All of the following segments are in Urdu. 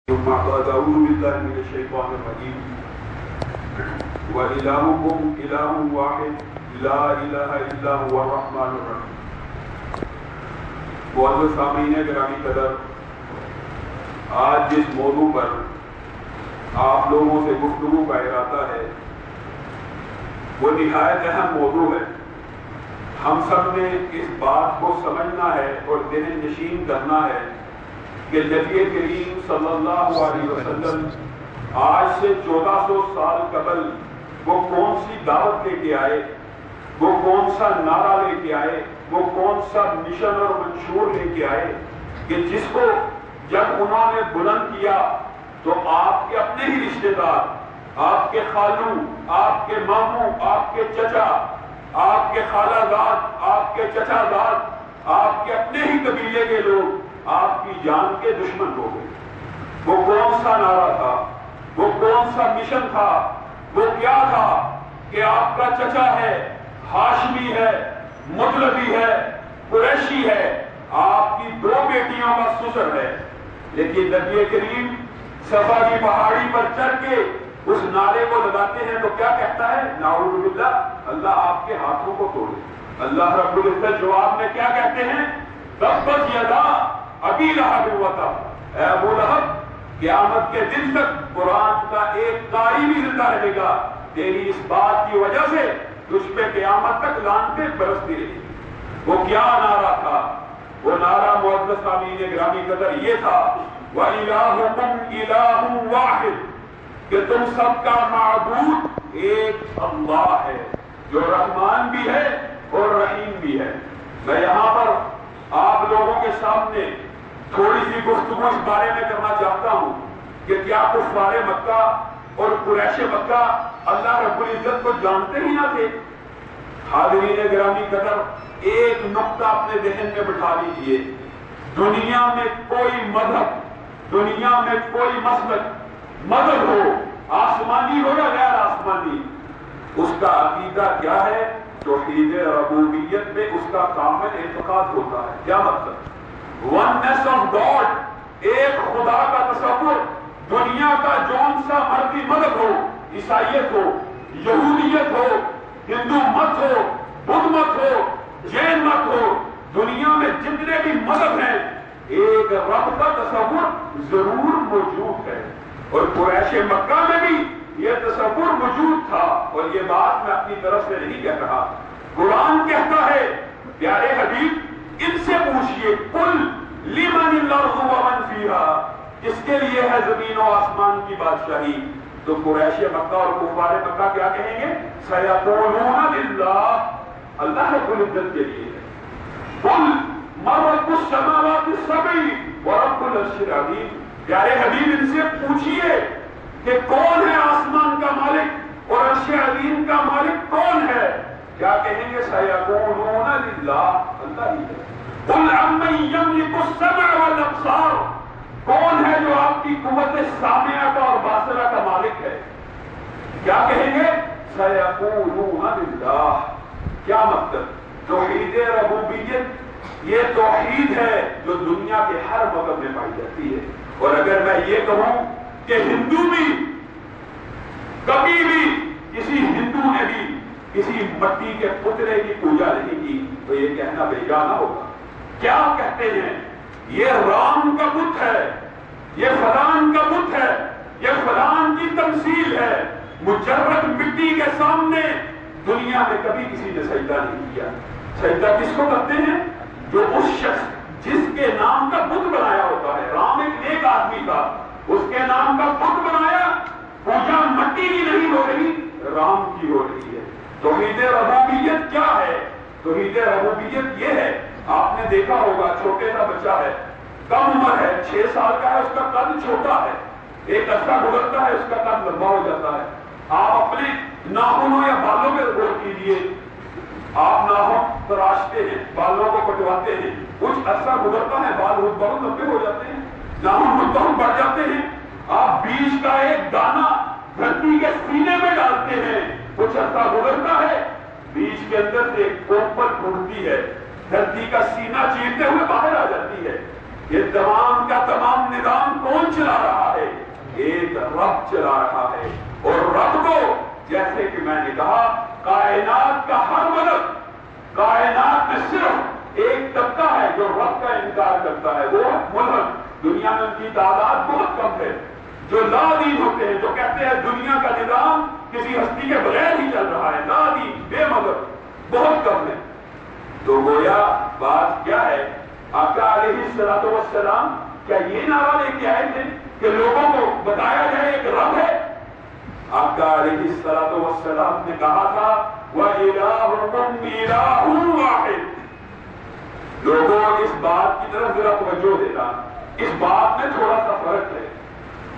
ثم أعوذ بالله من الشيطان الرجيم وإلهكم إله واحد لا إله إلا هو الرحمن الرحيم۔ معزز سامعین گرامی قدر، آج جس موضوع پر آپ لوگوں سے گفتگو کا ارادہ ہے وہ نہایت اہم موضوع ہے۔ ہم سب نے اس بات کو سمجھنا ہے اور ذہن نشین کرنا ہے کہ نبی کریم صلی اللہ علیہ وسلم آج سے 1400 سال قبل وہ کون سی دعوت لے کے آئے، وہ کون سا نعرہ لے کے آئے، وہ کون سا مشن اور منشور لے کے آئے کہ جس کو جب انہوں نے بلند کیا تو آپ کے اپنے ہی رشتہ دار، آپ کے خالو، آپ کے ماموں، آپ کے چچا، آپ کے خالہ زاد، آپ کے چچا زاد، آپ کے اپنے ہی قبیلے کے لوگ آپ کی جان کے دشمن ہو گئے۔ وہ کون سا نعرہ تھا، وہ کون سا مشن تھا، وہ کیا تھا کہ آپ کا چچا ہے، ہاشمی ہے، مطلبی ہے، قریشی ہے، آپ کی 2 بیٹیوں کا سسر ہے، لیکن نبی کریم صفا کی پہاڑی پر چڑھ کے اس نعرے کو لگاتے ہیں تو کیا کہتا ہے؟ نعوذ باللہ، اللہ آپ کے ہاتھوں کو توڑے۔ اللہ رب العزت جواب میں کیا کہتے ہیں؟ تبت یدا ابی لہب و تب، اے ابو لہب، قیامت کے دن تک قرآن کا ایک قاری بھی زندہ رہے گا، تیری اس بات کی وجہ سے تجھ پہ قیامت تک لعنتیں برستی رہی۔ وہ کیا نعرہ تھا؟ وہ نعرہ معزز سامعین گرامی قدر یہ تھا وَإِلَٰهُكُمْ إِلَٰهٌ وَاحِدٌ، کہ تم سب کا معبود ایک اللہ ہے جو رحمان بھی ہے اور رحیم بھی ہے۔ میں یہاں پر آپ لوگوں کے سامنے تھوڑی سی گفتگو اس بارے میں کرنا چاہتا ہوں کہ کیا کفار مکہ اور قریش مکہ اللہ رب العزت کو جانتے ہی نہ تھے؟ حاضرین گرامی قدر، ایک نقطہ اپنے ذہن میں بٹھا لیجئے، دنیا میں کوئی مذہب، دنیا میں کوئی مذہب ہو، آسمانی ہو یا غیر آسمانی، اس کا عقیدہ کیا ہے؟ توحید ربوبیت میں اس کا کامل اعتقاد ہوتا ہے۔ کیا مطلب؟ ونس آف گاڈ، ایک خدا کا تصور۔ دنیا کا جون سا مرضی مذہب ہو، عیسائیت ہو، یہودیت ہو، ہندو مت ہو، بدھ مت ہو، جین مت ہو، دنیا میں جتنے بھی مذہب ہیں ایک رب کا تصور ضرور موجود ہے، اور قریش مکہ میں بھی یہ تصور موجود تھا۔ اور یہ بات میں اپنی طرف سے نہیں کہہ رہا، قرآن کہتا ہے پیارے حبیب ان سے پوچھئے قل لمن الارض ومن فیہا، کس کے لیے ہے زمین و آسمان کی بادشاہی؟ تو قریش مکہ اور کفار مکہ کیا کہیں گے؟ سیقولون للہ، اللہ رب العزت کے لیے ہے۔ قل من رب السماوات السبع ورب العرش العظیم، پیارے حبیب ان سے پوچھئے کہ کون ہے آسمان کا مالک اور عرش عظیم کا مالک کون ہے؟ کیا کہیں گے؟ سیقولون للہ، اللہ ہی ہے۔ قل عمن یملک السمع والابصار، کون ہے جو آپ کی قوت سامعہ کا اور باصرہ کا مالک ہے؟ کیا کہیں گے؟ سیقولون للہ۔ کیا مطلب؟ توحید ربوبیت یہ توحید ہے جو دنیا کے ہر مذہب میں پائی جاتی ہے۔ اور اگر میں یہ کہوں کہ ہندو بھی کبھی بھی کسی ہندو نے بھی کسی مٹی کے پتلے کی پوجا نہیں کی تو یہ کہنا بے جا نہ ہوگا۔ کیا کہتے ہیں؟ یہ رام کا بت ہے، یہ فلان کا بت ہے، یہ فلان کی تمثیل ہے۔ مجرد مٹی کے سامنے دنیا میں کبھی کسی نے سجدہ نہیں کیا۔ سجدہ کس کو کرتے ہیں؟ جو اس شخص جس کے نام کا بت بنایا ہوتا ہے۔ رام ایک نیک آدمی تھا، اس کے نام کا بت بنایا، پوجا مٹی کی نہیں ہو رہی، رام کی ہو رہی ہے۔ توحید ربوبیت کیا ہے؟ توحید ربوبیت یہ ہے، آپ نے دیکھا ہوگا چھوٹے سا بچہ ہے، کم عمر ہے، 6 سال کا ہے، اس کا قد چھوٹا ہے، ایک عرصہ گزرتا ہے اس کا قد لمبا ہو جاتا ہے۔ آپ اپنے ناخنوں یا بالوں پہ غور کیجیے، آپ ناخن تراشتے ہیں، بالوں کو کٹواتے ہیں، کچھ عرصہ گزرتا ہے بال بہت لمبے ہو جاتے ہیں، ناخن بہت بڑھ جاتے ہیں۔ آپ بیج کا ایک دانہ دھرتی کے سینے میں ڈالتے ہیں، کچھ عرصہ گزرتا ہے، بیج کے اندر سے کوپل پھوٹتی ہے، دھرتی کا سینہ چیرتے ہوئے باہر آ جاتی ہے۔ یہ تمام کا تمام نظام کون چلا رہا ہے؟ وقت چلا رہا ہے. اور رب کو جیسے کہ میں نے کہا کائنات کا ہر ملک، کائنات میں صرف ایک طبقہ ہے جو رب کا انکار کرتا ہے، وہ ملک دنیا میں ان کی تعداد بہت کم ہے، جو لا دین ہوتے ہیں، جو کہتے ہیں دنیا کا نظام کسی ہستی کے بغیر ہی چل رہا ہے، لا دین بے مذہب بہت کم ہے. تو گویا بات کیا ہے، آقا علیہ السلام کیا یہ نعرہ لے کے آئے تھے کہ لوگوں کو بتایا جائے ایک رب ہے؟ آقا علیہ السلام نے کہا تھا وَإِلَٰهُكُمْ إِلَٰهٌ وَاحِدٌ. لوگوں اس بات کی طرف ذرا توجہ دینا، اس بات میں تھوڑا سا فرق ہے.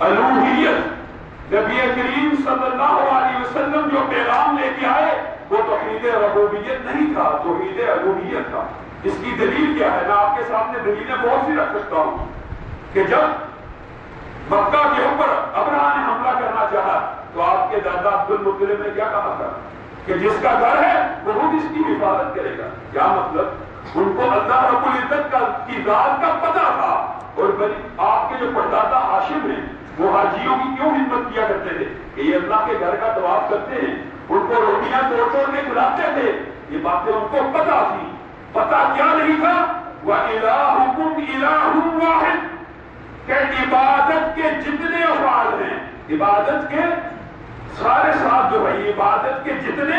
الوہیت، نبی کریم صلی اللہ علیہ وسلم جو پیغام لے کے آئے وہ توحید ربوبیت نہیں تھا، توحید الوہیت تھا. اس کی دلیل کیا ہے؟ میں آپ کے سامنے دلیلیں بہت سی رکھ سکتا ہوں کہ جب مکہ کے اوپر ابرہہ نے حملہ کرنا چاہا تو آپ کے دادا عبد المطلب نے کیا کہا تھا کہ جس کا گھر ہے وہ خود اس کی حفاظت کرے گا. کیا مطلب؟ ان کو اللہ رب العزت کی ذات کا پتہ تھا. اور آپ کے جو پردادا ہاشم ہیں وہ حاجیوں کی کیوں خدمت کیا کرتے تھے کہ یہ اللہ کے گھر کا طواف کرتے ہیں، ان کو روٹیاں توڑ توڑ کے کھلاتے تھے. یہ باتیں ان کو پتہ تھی. پتہ کیا نہیں تھا؟ وَإِلَٰهُكُمْ إِلَٰهٌ وَاحِدٌ کہ عبادت کے جتنے افعال ہیں، عبادت کے سارے ساتھ جو ہے عبادت کے جتنے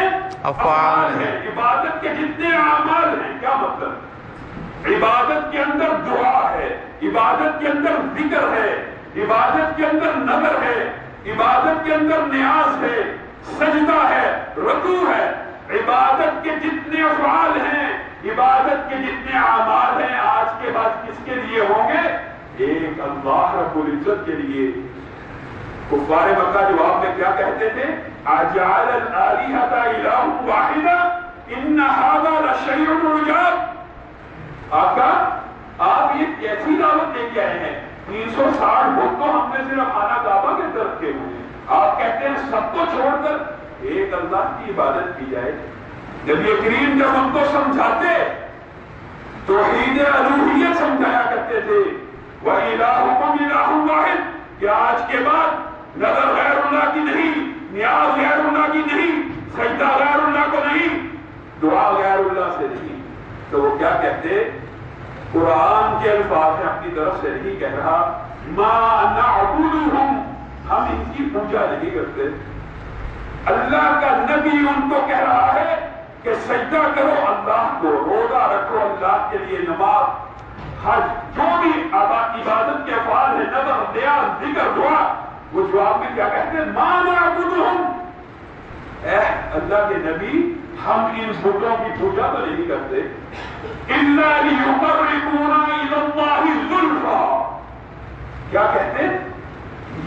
افعال ہیں، عبادت کے جتنے اعمال ہیں. کیا مطلب؟ عبادت کے اندر دعا ہے، عبادت کے اندر ذکر ہے، عبادت کے اندر نظر ہے، عبادت کے اندر نیاز ہے، سجدہ ہے، رکوع ہے. عبادت کے جتنے افعال ہیں، عبادت کے جتنے اعمال ہیں، آج کے بعد کس کے لیے ہوں گے؟ ایک اللہ رب العزت کے لیے. کفار مکہ جواب میں کیا کہتے تھے؟ اجعل الآلہۃ الہ واحدا ان ھذا لشیء عجاب. آقا آپ یہ کیسی دعوت لے کے آئے ہیں؟ 360 بت تو ہم نے صرف خانہ کعبہ کے اندر رکھے ہوئے ہیں، آپ کہتے ہیں سب کو چھوڑ کر ایک اللہ کی عبادت کی جائے. نبی کریم جب ہم کو سمجھاتے توحید الوہیت سمجھایا کرتے تھے وَإِلَٰهُكُمْ إِلَٰهٌ وَاحِدٌ کہ آج کے بعد نظر غیر اللہ کی نہیں، نیاز غیر اللہ کی نہیں، سجدہ غیر اللہ کو نہیں، دعا غیر اللہ سے نہیں. تو وہ کیا کہتے؟ قرآن کے الفاظ ہیں، اپنی طرف سے نہیں کہہ رہا، مَا نَعْبُدُهُمْ ہم ان کی پوجا نہیں کرتے. اللہ کا نبی ان کو کہہ رہا ہے کہ سجدہ کرو اللہ کو، روزہ رکھو اللہ کے لیے، نماز، حج، جو بھی عبادت کے افعال ہیں، نظر، نیاز، ذکر، دعا، وہ جواب میں کیا کہتے ہیں؟ مَا نَعْبُدُهُمْ اے اللہ کے نبی ہم ان بتوں کی پوجا تو نہیں کرتے إِلَّا لِيُقَرِّبُونَ إِلَى اللَّهِ زُلْفَىٰ. کیا کہتے ہیں؟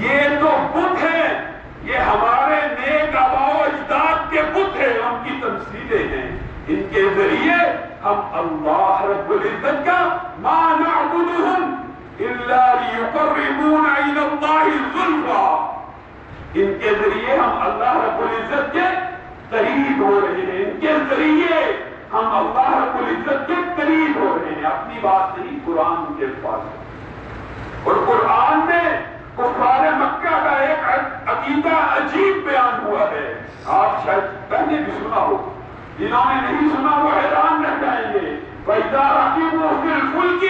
یہ تو بت ہیں، یہ ہمارے نیک آباء و اجداد کے بت ہیں، ان کی تمثیلیں ہیں، ان کے ذریعے ہم اللہ رب العزت کا ما نعبدهم الا ليقربونا الى الله زلفى ان کے ذریعے ہم اللہ رب العزت کے قریب ہو رہے ہیں، ان کے ذریعے ہم اللہ رب العزت کے قریب ہو رہے ہیں. اپنی بات نہیں، قرآن کے الفاظ ہے. اور قرآن میں کفار مکہ کا ایک عقیدہ عجیب بیان ہوا ہے، آپ شاید پہلے بھی سنا ہو، جنہوں نے نہیں سنا وہ حیران رہ جائیں گے. وَإِذَا رَكِبُوا فِي الْفُلْكِ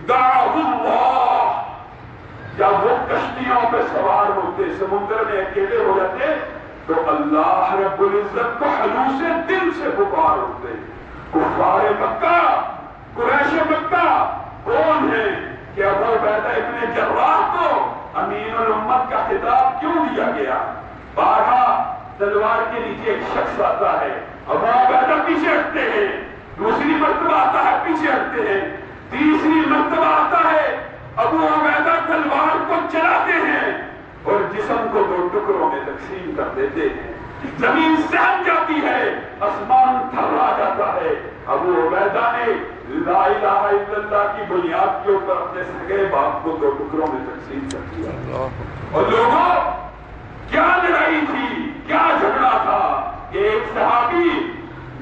دَعَوُا اللَّهَ جب وہ کشتیوں پہ سوار ہوتے، سمندر میں اکیلے ہو جاتے تو اللہ رب العزت کو خلوص دل سے پکار ہوتے. کفار مکہ، قریش مکہ کون ہیں کہ ابو عبیدہ ابن جراح کو امین الامت کا خطاب کیوں دیا گیا؟ بارہا تلوار کے نیچے ایک شخص آتا ہے، ابو عبیدہ پیچھے ہٹتے ہیں، دوسری مرتبہ آتا ہے پیچھے ہٹتے ہیں، تیسری مرتبہ آتا ہے ابو عبیدہ تلوار کو چلاتے ہیں اور جسم کو دو ٹکڑوں میں تقسیم کر دیتے ہیں. زمین سہم جاتی ہے، آسمان تھرا جاتا ہے. ابو عبیدہ نے لا الہ الا اللہ کی بنیاد کے اوپر اپنے سگے باپ کو دو ٹکڑوں میں تقسیم کر دیا. اور لوگوں کیا لڑائی تھی، کیا جھگڑا تھا کہ ایک صحابی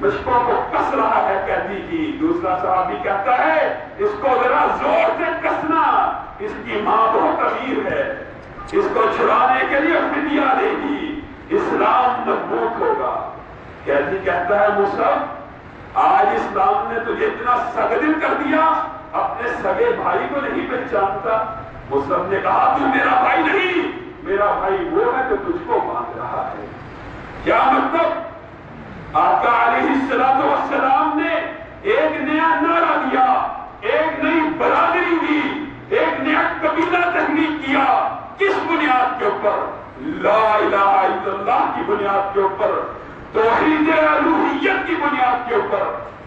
مشکوں کو کس رہا ہے قیدی کی، دوسرا صحابی کہتا ہے اس کو ذرا زور سے کسنا، اس کی ماں بہت امیر ہے، اس کو چھڑانے کے لیے دے گی، اسلام مضبوط ہوگا۔ کہتا ہے مصعب آج اسلام نے تجھے اتنا سگدل کر دیا، اپنے سگے بھائی کو نہیں پہچانتا۔ مصعب نے کہا تو میرا بھائی نہیں، میرا بھائی وہ ہے جو تجھ کو باندھ رہا ہے۔ کیا مطلب؟ آقا علیہ السلام نے ایک نیا نعرہ دیا، ایک نئی برادری دی، ایک نیا قبیلہ تحریک کیا۔ کس بنیاد کے اوپر؟ لا الہ الا اللہ کی بنیاد کے اوپر، توحید الوہیت کی بنیاد کے اوپر۔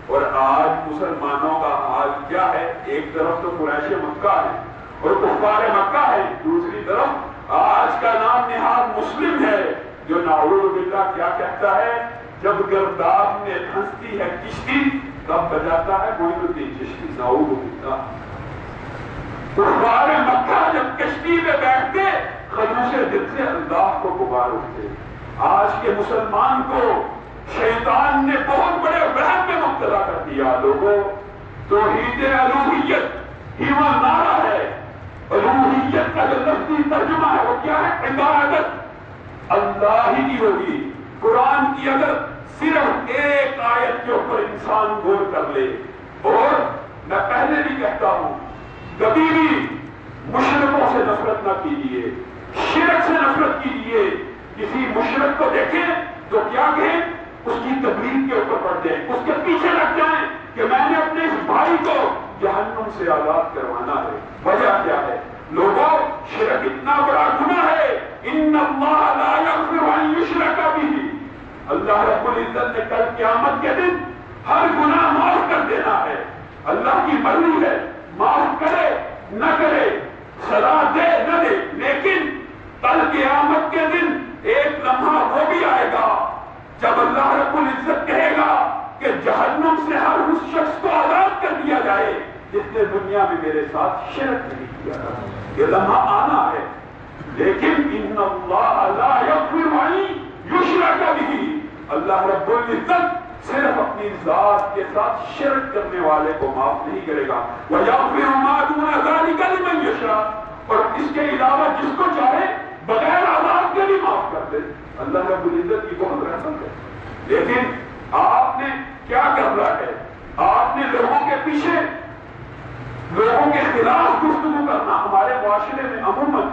اور آج مسلمانوں کا حال کیا ہے؟ ایک طرف تو قریش مکہ ہے اور کفار مکہ ہے، دوسری طرف آج کا نام نہاد مسلم ہے، جو نعوذ باللہ کیا کہتا ہے؟ جب گرداب میں پھنستی ہے کشتی تب بجاتا ہے معین الدین چشتی۔ نعوذ باللہ کفار مکہ جب کشتی میں بیٹھتے خلوص دل سے اللہ کو پکار اٹھتے۔ آج کے مسلمان کو شیطان نے بہت بڑے وہم میں مبتلا کر دیا۔ لوگوں، توحید الوہیت ہی وہ نعرہ ہے۔ الوہیت کا جو لفظی ترجمہ ہے وہ کیا ہے؟ عبادت اللہ ہی کی ہوگی۔ قرآن کی اگر صرف ایک آیت کے اوپر انسان غور کر لے، اور میں پہلے بھی کہتا ہوں کبھی بھی مشرکوں سے نفرت نہ کیجیے، شرک سے نفرت کیجیے۔ کسی مشرک کو دیکھیں تو کیا کہیں؟ اس کی تبلیغ کے اوپر پڑ جائیں، اس کے پیچھے لگ جائیں کہ میں نے اپنے اس بھائی کو جہنم سے آزاد کروانا ہے۔ وجہ کیا ہے؟ لوگوں، شرک اتنا بڑا گناہ ہے، ان اللہ لا یغفر ان یشرک بہ۔ اللہ رب العزت نے کل قیامت کے دن ہر گناہ معاف کر دینا ہے۔ اللہ کی مرضی ہے، معاف کرے نہ کرے، سزا دے نہ دے، لیکن کل قیامت کے دن ایک لمحہ وہ بھی آئے گا جب اللہ رب العزت کہے گا کہ جہنم سے ہر اس شخص کو آزاد کر دیا جائے جس نے دنیا میں میرے ساتھ شرک نہیں کیا۔ یہ لمحہ آنا ہے، لیکن ان اللہ لا یغفر ان یشرک بہ۔ اللہ رب العزت صرف اپنی ذات کے ساتھ شرک کرنے والے کو معاف نہیں کرے گا۔ وَيَغْفِرُ مَا دُونَ ذَلِكَ لِمَن يَشَاءُ، اور اس کے علاوہ جس کو چاہے بغیر عذاب کے بھی معاف کر دے۔ اللہ رب العزت کی بہت رحمت ہے، لیکن آپ نے کیا کرنا ہے؟ آپ نے لوگوں کے پیچھے، لوگوں کے خلاف گفتگو کرنا۔ ہمارے معاشرے میں عموماً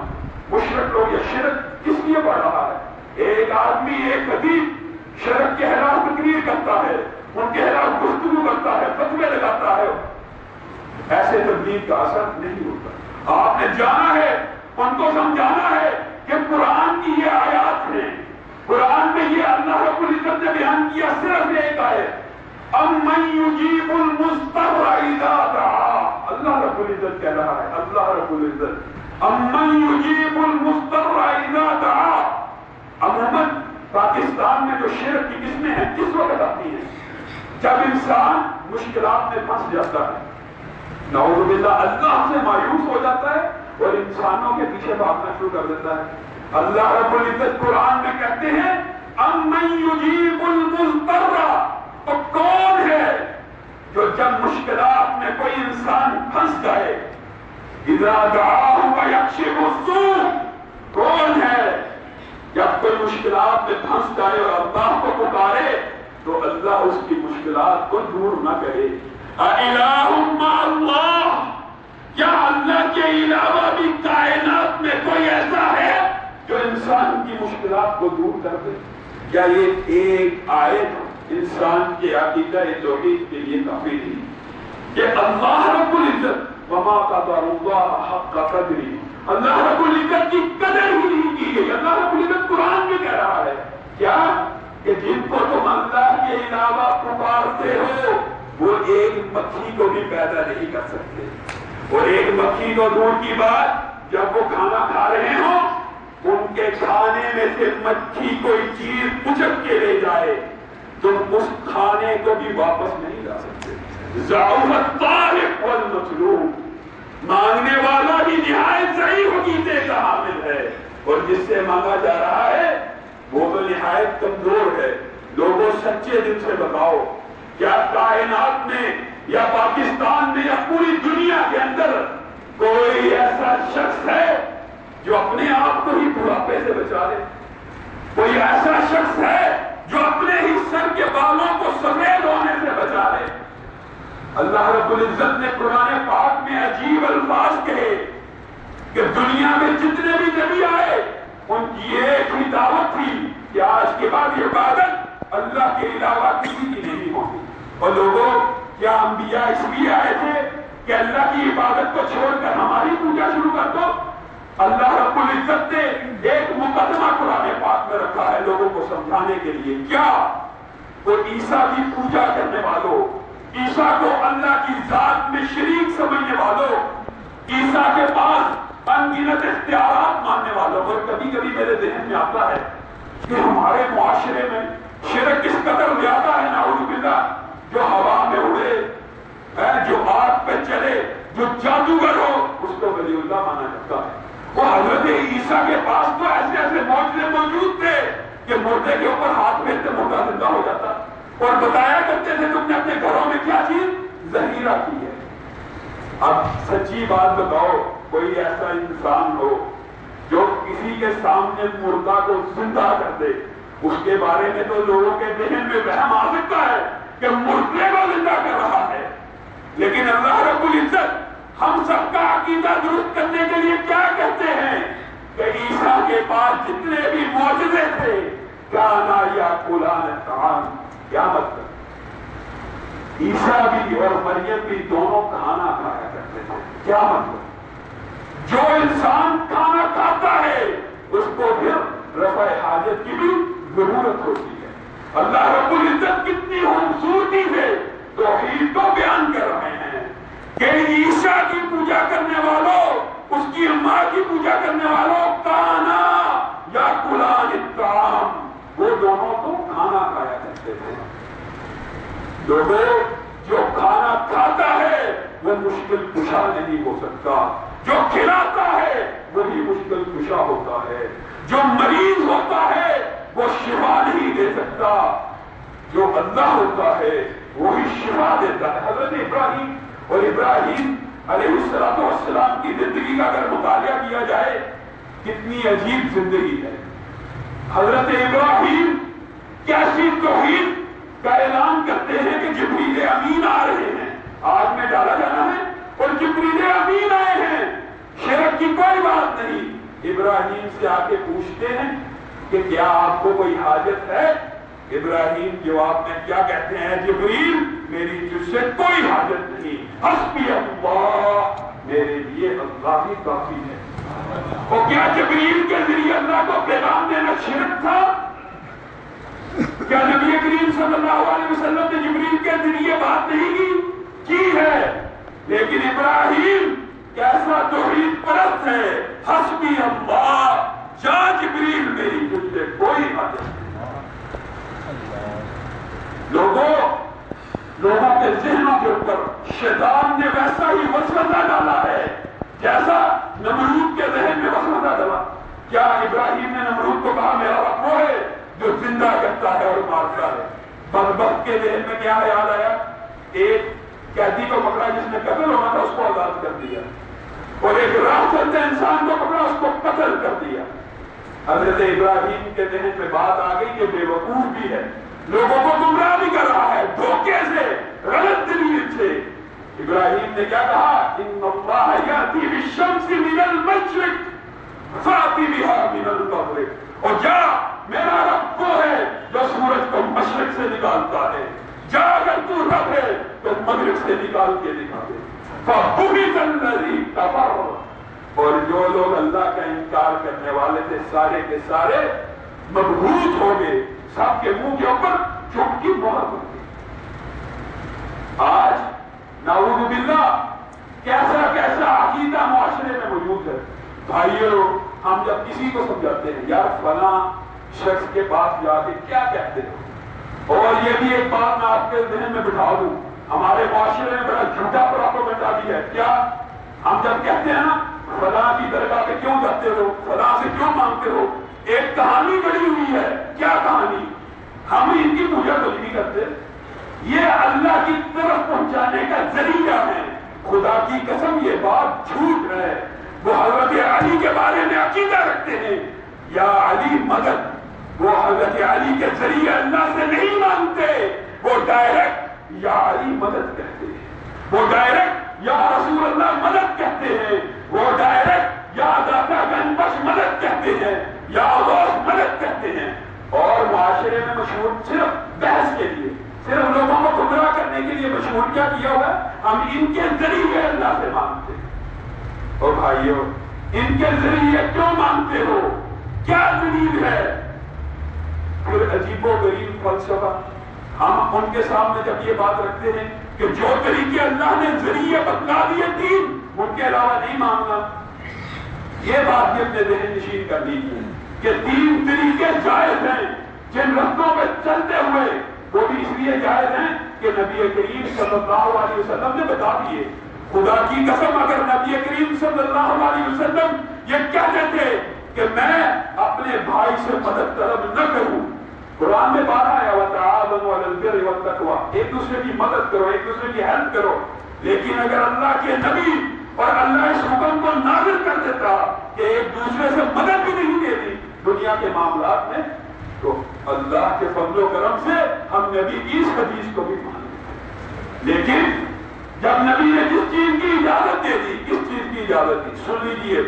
مشرک لوگ یا شرک کس لیے بڑھ رہا ہے؟ ایک آدمی ایک خطیب شرک کے خلاف تقریر کرتا ہے، ان کے خلاف گفتگو کرتا ہے، فتوے لگاتا ہے، ایسے تبلیغ کا اثر نہیں ہوتا۔ آپ نے جانا ہے، ان کو سمجھانا ہے کہ قرآن کی یہ آیات ہیں، قرآن میں یہ اللہ رب العزت نے بیان کیا صرف ایک آیت، امن یجیب المضطر اذا دعا۔ اللہ رب العزت کہہ رہا ہے، اللہ رب العزت امن یجیب المضطر اذا دعا۔ عموماً پاکستان میں جو شرک کی قسمیں ہیں کس وقت آتی ہیں؟ جب انسان مشکلات میں پھنس جاتا ہے، نعوذ باللہ اللہ سے مایوس ہو جاتا ہے اور انسانوں کے پیچھے بھاگنا شروع کر دیتا ہے۔ اللہ رب العزت قرآن میں کہتے ہیں امن یجیب المضطر، تو کون ہے جو جب مشکلات میں کوئی انسان پھنس جائے، اذا دعاہ ویکشف السوء، کون ہے جب کوئی مشکلات میں پھنس جائے اور اللہ کو پکارے تو اللہ اس کی مشکلات کو دور نہ کرے۔ اِلٰہٌ مع اللہ، کیا اللہ کے علاوہ بھی کائنات میں کوئی ایسا ہے جو انسان کی مشکلات کو دور کر دے؟ کیا یہ ایک آیت انسان کے عقیدہ توحید کے لیے کافی نہیں کہ اللہ رب العزت وما قدر اللہ حق قدری، اللہ رب العزت کی قدر ہی نہیں کی گئی؟ اللہ رب العزت قرآن میں کہہ رہا ہے کیا کہ جن کو تم اللہ کے علاوہ پکارتے ہو وہ ایک مکھی کو بھی پیدا نہیں کر سکتے، اور ایک مکھی کو دور کی بات، جب وہ کھانا کھا رہے ہوں ان کے کھانے میں سے مکھی کوئی چیز اچک کے لے جائے تم اس کھانے کو بھی واپس نہیں لا سکتے۔ ضعف الطالب والمطلوب، مانگنے والا بھی نہایت صحیح عقیدے کا حامل ہے اور جس سے مانگا جا رہا ہے وہ تو نہایت کمزور ہے۔ لوگوں سچے دل سے بتاؤ، کیا کائنات میں یا پاکستان میں یا پوری دنیا کے اندر کوئی ایسا شخص ہے جو اپنے آپ کو ہی بڑھاپے سے بچا لے؟ کوئی ایسا شخص ہے جو اپنے ہی سر کے بالوں کو سفید ہونے سے بچا لے؟ اللہ رب العزت نے قرآن پاک میں عجیب الفاظ کہے کہ دنیا میں جتنے بھی نبی آئے ان کی ایک ہی دعوت تھی کہ آج کے بعد عبادت اللہ کے علاوہ کسی کی نہیں ہوگی. اور لوگوں، کیا انبیاء اس لیے آئے تھے کہ اللہ کی عبادت کو چھوڑ کر ہماری پوجا شروع کر دو؟ اللہ رب العزت نے ایک مقدمہ قرآن پاک میں رکھا ہے لوگوں کو سمجھانے کے لیے. کیا؟ وہ عیسیٰ کی پوجا کرنے والوں، عیسیٰ کو اللہ کی ذات میں شریک سمجھنے والوں، عیسیٰ کے پاس انگنت اختیارات ماننے والوں. اور کبھی کبھی میرے ذہن میں آتا ہے کہ ہمارے معاشرے میں شرک کس قدر زیادہ ہے، نعوذ باللہ. جو ہوا میں اڑے، جو آگ پہ چلے، جو جادوگر ہو، اس کو ولی اللہ مانا جاتا ہے. وہ حضرت عیسیٰ کے پاس تو ایسے ایسے معجزے موجود تھے کہ مردے کے اوپر ہاتھ پھیرتے مردہ زندہ ہو جاتا، اور بتایا کرتے تھے تم نے اپنے گھروں میں کیا چیز ذخیرہ کی ہے. اب سچی بات بتاؤ، کوئی ایسا انسان ہو جو کسی کے سامنے مردہ کو زندہ کر دے؟ اس کے بارے میں تو لوگوں کے ذہن میں وہم آ سکتا ہے کہ مردے کو زندہ کر رہا ہے، لیکن اللہ رب العزت ہم سب کا عقیدہ درست کرنے کے لیے کیا کہتے ہیں کہ عیسیٰ کے پاس جتنے بھی معجزے تھے کانا یاکلان الطعام. کیا مطلب؟ عیسیٰ بھی اور مریم بھی دونوں کھانا کھایا کرتے تھے. کیا مطلب؟ جو انسان کھانا کھاتا ہے اس کو پھر رفع حاجت کی بھی ضرورت ہوتی ہے. اللہ رب العزت کتنی خوبصورتی سے توحید کو بیان کر رہے ہیں کہ عیسیٰ کی پوجا کرنے والوں، اس کی اماں کی پوجا کرنے والوں، کانا یاکلان الطعام، وہ دونوں تو کھانا کھایا کرتے تھے. لوگوں، جو کھانا کھاتا ہے وہ مشکل کشا نہیں ہو سکتا، جو کھلاتا ہے وہی مشکل کشا ہوتا ہے. جو مریض ہوتا ہے وہ شفا نہیں دے سکتا، جو اللہ ہوتا ہے وہی شفا دیتا ہے. حضرت ابراہیم اور ابراہیم علیہ السلام کی زندگی کا اگر مطالعہ کیا جائے کتنی عجیب زندگی ہے. حضرت ابراہیم کیسی توحید کا اعلان کرتے ہیں کہ جبریل امین آ رہے ہیں، آگ میں ڈالا جانا ہے اور جبریل امین آئے ہیں، شرک کی کوئی بات نہیں. ابراہیم سے آ کے پوچھتے ہیں کہ کیا آپ کو کوئی حاجت ہے؟ ابراہیم جواب میں کیا کہتے ہیں؟ جبریل میری تجھ سے کوئی حاجت نہیں، حسبی اللہ، میرے لیے اللہ ہی کافی ہے. اور کیا جبریل کے ذریعے اللہ کو پیغام دینا شرک تھا؟ کیا نبی کریم صلی اللہ علیہ وسلم نے جبریل کے ذریعے بات نہیں کی ہے؟ لیکن ابراہیم کیسا توحید پرست ہے، حسبی اللہ، جا جبریل میری تجھ سے کوئی حاجت نہیں. لوگوں کے ذہنوں کے اوپر شیطان نے ویسا ہی وسوسہ ڈالا ہے جیسا نمرود کے ذہن میں وسوسہ ڈالا. کیا ابراہیم نے نمرود کو کہا میرا رب وہ ہے جو زندہ کرتا ہے اور مارتا ہے؟ بدبخت کے ذہن میں کیا خیال آیا؟ ایک قیدی کو پکڑا جس نے قتل ہونا تھا، اس کو آزاد کر دیا، اور ایک راہ چلتے انسان کو پکڑا، اس کو قتل کر دیا. حضرت ابراہیم کے ذہن میں بات آ گئی کہ بے وقوف بھی ہے، لوگوں کو گمراہ بھی کر رہا ہے، دھوکے سے، غلط دلیل سے. ابراہیم نے کیا کہا؟ ان اللہ یاتی بالشمس من المشرق فاتی بها من المغرب. اور جا، میرا رب وہ ہے جو سورج کو مشرق سے نکالتا ہے، جا اگر تو رب ہے تو مغرب سے نکال کے دکھا دے. فَبُهِتَ الَّذِي كَفَرَ، اور جو لوگ اللہ کا انکار کرنے والے تھے سارے کے سارے مبہوت ہو گئے، سب کے منہ کے اوپر چپ کی مہر بن گئی. آج نعوذ باللہ کیسا کیسا عقیدہ معاشرے میں موجود ہے. بھائیو، ہم جب کسی کو سمجھاتے ہیں یار فلاں شخص کے پاس جا کے کیا کہتے ہو، اور یہ بھی ایک بات میں آپ کے ذہن میں بٹھا دوں، ہمارے معاشرے میں بڑا جھوٹا پراپیگنڈا بھی ہے. کیا ہم جب کہتے ہیں نا فلاں کی درگاہ پہ کیوں جاتے ہو، فلاں سے کیوں مانگتے ہو، ایک کہانی بڑی ہوئی ہے. کیا کہانی؟ ہم ان کی پوجا کچھ نہیں کرتے، یہ اللہ کی طرف پہنچانے کا ذریعہ ہے. خدا کی قسم یہ بات جھوٹ ہے. وہ حضرت علی کے بارے میں عقیدہ رکھتے ہیں یا علی مدد، وہ حضرت علی کے ذریعے اللہ سے نہیں مانگتے، وہ ڈائریکٹ یا علی مدد کہتے ہیں، وہ ڈائریکٹ یا رسول اللہ مدد کہتے ہیں، وہ ڈائریکٹ یا داتا گنبش مدد کہتے ہیں، یا غوث مدد کہتے ہیں، اور معاشرے میں مشہور صرف بحث کے لیے، صرف لوگوں کو گمراہ کرنے کے لیے مشہور کیا کیا ہوا ہے، ہم ان کے ذریعے اللہ سے مانگتے ہیں۔ اور بھائیو، ان کے ذریعے کیوں مانگتے ہو؟ کیا دلیل ہے؟ پھر عجیب و غریب فلسفہ ہم ان کے سامنے جب یہ بات رکھتے ہیں کہ جو طریقے اللہ نے ذریعے بتلا دیے تین، ان کے علاوہ نہیں مانگنا، یہ بات بھی اپنے ذہن نشین کر لیجیے کہ تین طریقے جائز ہیں جن رستوں پہ چلتے ہوئے، وہ بھی اس لیے جائز ہیں کہ نبی کریم صلی اللہ علیہ وسلم نے بتا دیے۔ خدا کی قسم اگر نبی کریم صلی اللہ علیہ وسلم یہ کہتے تھے کہ میں اپنے بھائی سے مدد طلب نہ کروں، قرآن میں بارہ آیا وَتَعَاوَنُوا عَلَى الْبِرِّ وَالتَّقْوَىٰ، ایک دوسرے کی مدد کرو، ایک دوسرے کی ہیلپ کرو، لیکن اگر اللہ کے نبی اور اللہ اس حکم کو نازل کر دیتا کہ ایک دوسرے سے مدد بھی نہیں دیتی دنیا کے معاملات میں، تو اللہ کے فضل و کرم سے ہم نبی کی اس حدیث کو بھی مان لیتے۔ لیکن جب نبی نے جس چیز کی اجازت دے دی، کس چیز کی اجازت دی؟ سن لیجیے،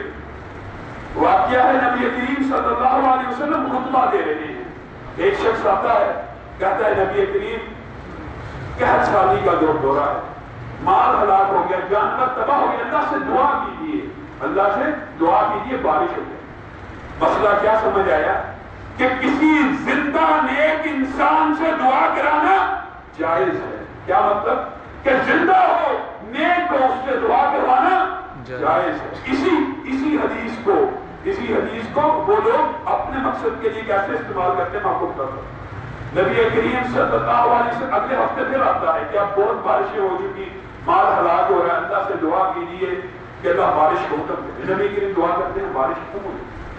واقعہ ہے نبی کریم صلی اللہ علیہ وسلم خطبہ دے رہے ہیں، ایک شخص آتا ہے کہتا ہے نبی کریم قحط سالی کا دورہ ہے، مال ہلاک ہو گیا، جانور تباہ ہو گیا، اللہ سے دعا کیجیے، اللہ سے دعا کیجیے بارش ہو جائے۔ مسئلہ کیا سمجھ آیا کہ کسی زندہ نیک انسان سے دعا کرانا جائز ہے۔ کیا مطلب؟ کہ زندہ ہو نیک ہو، اس سے دعا کروانا جائز ہے۔ اسی حدیث کو وہ لوگ اپنے مقصد کے لیے کیسے استعمال کرتے ہیں، میں آپ کو بتاتا ہوں۔ نبی کریم صلی اللہ علیہ وسلم اگلے ہفتے پھر آتا ہے کہ اب بہت بارشیں ہو چکی، مال ہلاک ہو رہا ہے، اللہ سے دعا کیجیے کہ اللہ بارش کو حکم دے۔ نبی کریم دعا کرتے ہیں، بارش ختم ہو جائے۔